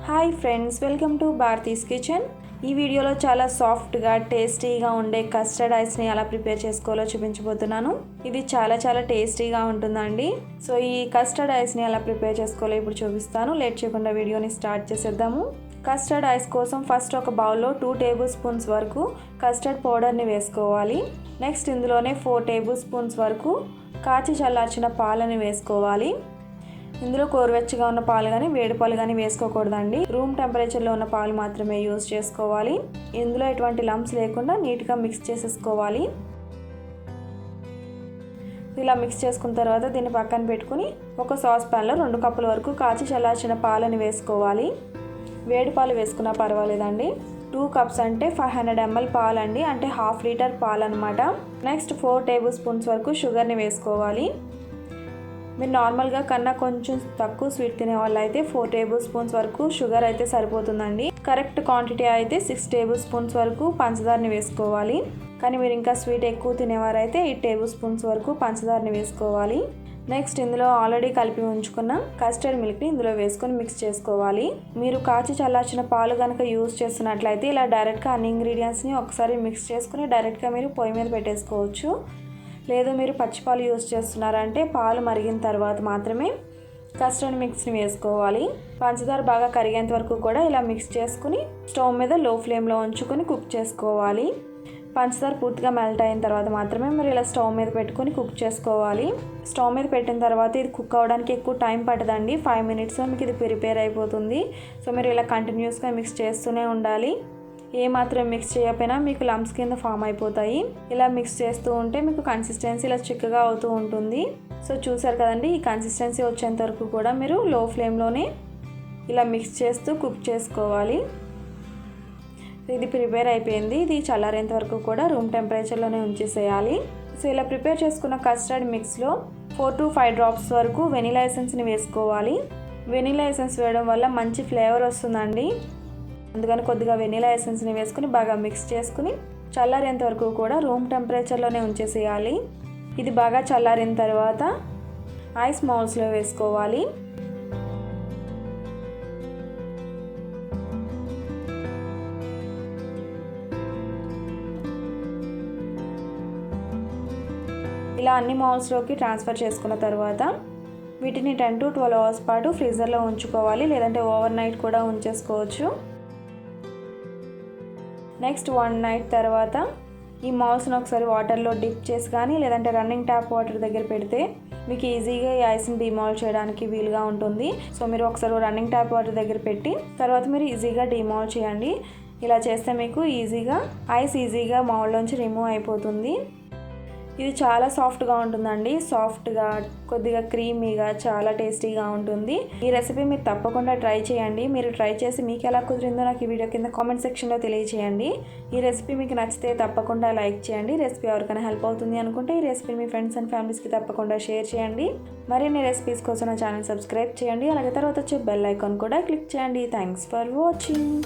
Hi friends, welcome to Bharati's kitchen. ఈ వీడియోలో చాలా సాఫ్ట్గా టేస్టీగా ఉండే కస్టర్డ్ ఐస్ని ఎలా ప్రిపేర్ చేసుకోవాలో చూపించబోతున్నాను. ఇది చాలా టేస్టీగా ఉంటుందండి. సో ఈ కస్టర్డ్ ఐస్ని ఎలా ప్రిపేర్ చేసుకోవాలో ఇప్పుడు చూపిస్తాను. లేట్ చేయకుండా వీడియోని స్టార్ట్ చేసేద్దాము. కస్టర్డ్ ఐస్ కోసం ఫస్ట్ ఒక బౌల్లో 2 టేబుల్ స్పూన్స్ వరకు కస్టర్డ్ పౌడర్ని వేసుకోవాలి. నెక్స్ట్ ఇందులోనే 4 టేబుల్ స్పూన్స్ వరకు కాచి చల్లార్చిన పాలని వేసుకోవాలి. ఇందులో గోరువెచ్చగా ఉన్న పాలు కానీ వేడి పాలు కానీ వేసుకోకూడదండి. రూమ్ టెంపరేచర్లో ఉన్న పాలు మాత్రమే యూజ్ చేసుకోవాలి. ఇందులో ఎటువంటి లంప్స్ లేకుండా నీట్గా మిక్స్ చేసేసుకోవాలి. ఇలా మిక్స్ చేసుకున్న తర్వాత దీన్ని పక్కన పెట్టుకుని ఒక సాస్ ప్యాన్లో 2 కప్పుల వరకు కాచి చల్లార్చిన పాలని వేసుకోవాలి. వేడి పాలు వేసుకున్నా పర్వాలేదండి. 2 కప్స్ అంటే 500 ml పాలు అండి, అంటే 1/2 లీటర్ పాలు అనమాట. నెక్స్ట్ 4 టేబుల్ స్పూన్స్ వరకు షుగర్ని వేసుకోవాలి. మీరు నార్మల్గా కన్నా కొంచెం తక్కువ స్వీట్ తినే వాళ్ళు అయితే 4 టేబుల్ స్పూన్స్ వరకు షుగర్ అయితే సరిపోతుందండి. కరెక్ట్ క్వాంటిటీ అయితే 6 టేబుల్ స్పూన్స్ వరకు పంచదారని వేసుకోవాలి. కానీ మీరు ఇంకా స్వీట్ ఎక్కువ తినేవారైతే 8 టేబుల్ స్పూన్స్ వరకు పంచదారని వేసుకోవాలి. నెక్స్ట్ ఇందులో ఆల్రెడీ కలిపి ఉంచుకున్న కస్టర్డ్ మిల్క్ని ఇందులో వేసుకొని మిక్స్ చేసుకోవాలి. మీరు కాచి చల్లార్చిన పాలు కనుక యూజ్ చేస్తున్నట్లయితే ఇలా డైరెక్ట్గా అన్ని ఇంగ్రీడియంట్స్ని ఒకసారి మిక్స్ చేసుకుని డైరెక్ట్గా మీరు పొయ్యి మీద పెట్టేసుకోవచ్చు. లేదు మీరు పచ్చిపాలు యూజ్ చేస్తున్నారంటే పాలు మరిగిన తర్వాత మాత్రమే కస్టర్డ్ మిక్స్ని వేసుకోవాలి. పంచదార బాగా కరిగేంత వరకు కూడా ఇలా మిక్స్ చేసుకుని స్టవ్ మీద లో ఫ్లేమ్లో ఉంచుకొని కుక్ చేసుకోవాలి. పంచదార పూర్తిగా మెల్ట్ అయిన తర్వాత మాత్రమే మీరు ఇలా స్టవ్ మీద పెట్టుకొని కుక్ చేసుకోవాలి. స్టవ్ మీద పెట్టిన తర్వాత ఇది కుక్ అవ్వడానికి ఎక్కువ టైం పట్టదండి. 5 మినిట్స్లో మీకు ఇది ప్రిపేర్ అయిపోతుంది. సో మీరు ఇలా కంటిన్యూస్గా మిక్స్ చేస్తూనే ఉండాలి. ఏమాత్రం మిక్స్ చేయకపోయినా మీకు లంప్స్ కింద ఫామ్ అయిపోతాయి. ఇలా మిక్స్ చేస్తూ ఉంటే మీకు కన్సిస్టెన్సీ ఇలా చిక్కగా అవుతూ ఉంటుంది. సో చూసారు కదండి, ఈ కన్సిస్టెన్సీ వచ్చేంత వరకు కూడా మీరు లో ఫ్లేమ్లోనే ఇలా మిక్స్ చేస్తూ కుక్ చేసుకోవాలి. ఇది ప్రిపేర్ అయిపోయింది. ఇది చల్లారేంత వరకు కూడా రూమ్ టెంపరేచర్లోనే ఉంచేసేయాలి. సో ఇలా ప్రిపేర్ చేసుకున్న కస్టర్డ్ మిక్స్లో 4 to 5 డ్రాప్స్ వరకు వెనిలా ఎసెన్స్ని వేసుకోవాలి. వెనిలా ఎసెన్స్ వేయడం వల్ల మంచి ఫ్లేవర్ వస్తుందండి. అందుకని కొద్దిగా వెనిలా ఎసెన్స్ని వేసుకుని బాగా మిక్స్ చేసుకుని చల్లారేంత వరకు కూడా రూమ్ టెంపరేచర్లోనే ఉంచేసేయాలి. ఇది బాగా చల్లారిన తర్వాత ఐస్ మౌల్స్లో వేసుకోవాలి. ఇలా అన్ని మౌల్స్లోకి ట్రాన్స్ఫర్ చేసుకున్న తర్వాత వీటిని 10 to 12 అవర్స్ పాటు ఫ్రీజర్లో ఉంచుకోవాలి, లేదంటే ఓవర్ నైట్ కూడా ఉంచేసుకోవచ్చు. నెక్స్ట్ 1 నైట్ తర్వాత ఈ మౌల్స్ని ఒకసారి వాటర్లో డిప్ చేసి కానీ లేదంటే రన్నింగ్ ట్యాప్ వాటర్ దగ్గర పెడితే మీకు ఈజీగా ఈ ఐస్ని డిమాల్ట్ చేయడానికి వీలుగా ఉంటుంది. సో మీరు ఒకసారి రన్నింగ్ ట్యాప్ వాటర్ దగ్గర పెట్టి తర్వాత మీరు ఈజీగా డిమాల్ట్ చేయండి. ఇలా చేస్తే మీకు ఐస్ ఈజీగా మౌల్లోంచి రిమూవ్ అయిపోతుంది. ఇది చాలా సాఫ్ట్గా ఉంటుందండి. సాఫ్ట్గా కొద్దిగా క్రీమీగా చాలా టేస్టీగా ఉంటుంది. ఈ రెసిపీ మీరు తప్పకుండా ట్రై చేయండి. మీరు ట్రై చేసి మీకు ఎలా కుదిరిందో నాకు ఈ వీడియో కింద కామెంట్ సెక్షన్లో తెలియచేయండి. ఈ రెసిపీ మీకు నచ్చితే తప్పకుండా లైక్ చేయండి. రెసిపీ ఎవరికైనా హెల్ప్ అవుతుంది అనుకుంటే ఈ రెసిపీ మీ ఫ్రెండ్స్ అండ్ ఫ్యామిలీస్కి తప్పకుండా షేర్ చేయండి. మరిన్ని రెసిపీస్ కోసం నా ఛానల్ సబ్స్క్రైబ్ చేయండి. అలాగే తర్వాత వచ్చే బెల్ ఐకాన్ కూడా క్లిక్ చేయండి. Thanks for watching.